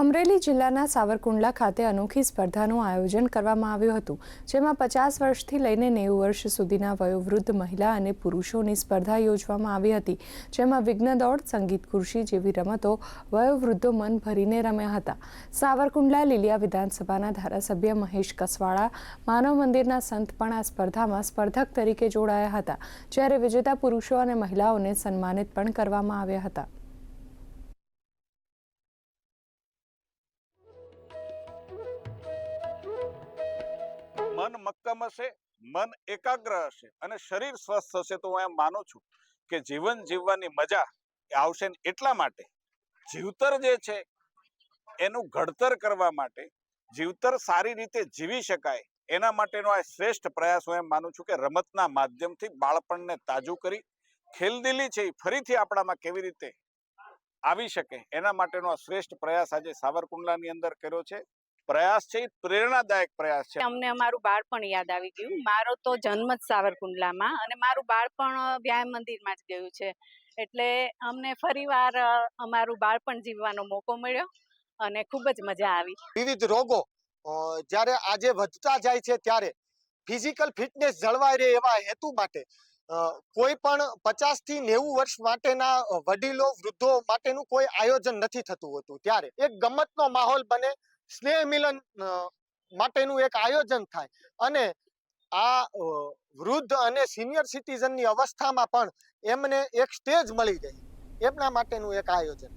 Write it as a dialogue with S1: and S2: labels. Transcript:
S1: અમરેલી જિલ્લાના સાવરકુંડલા ખાતે અનોખી સ્પર્ધાનું આયોજન કરવામાં આવ્યું હતું, જેમાં 50 વર્ષથી લઈને 90 વર્ષ સુધીના વયોવૃદ્ધ મહિલા અને પુરુષોની સ્પર્ધા યોજવામાં આવી હતી, જેમાં વિઘ્ન દોડ, સંગીત ખુરશી જેવી રમતો વયોવૃદ્ધો મન ભરીને રમ્યા હતા. સાવરકુંડલા લીલિયા વિધાનસભાના ધારાસભ્ય મહેશ કસવાળા, માનવ મંદિરના સંત પણ આ સ્પર્ધામાં સ્પર્ધક તરીકે જોડાયા હતા, જ્યારે વિજેતા પુરુષો અને મહિલાઓને સન્માનિત પણ કરવામાં આવ્યા હતા.
S2: મન મક્કમ હશે, મન એકાગ્ર હશે અને શરીર સ્વસ્થ હશે તો હું એમ માનું છું કે જીવન જીવવાની મજા આવશે. એટલા માટે જીવતર જે છે એનું ઘડતર કરવા માટે, જીવતર સારી રીતે જીવી શકાય એના માટેનો આ શ્રેષ્ઠ પ્રયાસ હું એમ માનું છું કે રમતના માધ્યમથી બાળપણને તાજું કરી ખેલદિલી છે એ ફરીથી આપણામાં કેવી રીતે આવી શકે એના માટેનો આ શ્રેષ્ઠ પ્રયાસ આજે સાવરકુંડલાની અંદર કર્યો છે. પ્રયાસ છે, પ્રેરણાદાયક પ્રયાસ છે.
S3: અમને અમારું બાળપણ યાદ આવી ગયું. મારો તો જન્મ જ સાવરકુંડલામાં અને મારું બાળપણ વ્યાયામ મંદિરમાં જ ગયું છે, એટલે અમને ફરીવાર અમારું બાળપણ જીવવાનો મોકો મળ્યો અને ખૂબ જ મજા આવી.
S4: વિવિધ રોગો જ્યારે આજે વધતા જાય છે ત્યારે ફિઝિકલ ફિટનેસ જળવાઈ રહે એવા હેતુ માટે કોઈ પણ 50 થી 90 વર્ષ માટેના વડીલો વૃદ્ધો માટેનું કોઈ આયોજન નથી થતું હોતું, ત્યારે એક ગમતનો માહોલ બને, સ્નેહ મિલન માટેનું એક આયોજન થાય અને આ વૃદ્ધ અને સિનિયર સિટીઝનની અવસ્થામાં પણ એમને એક સ્ટેજ મળી જાય એમના માટેનું એક આયોજન.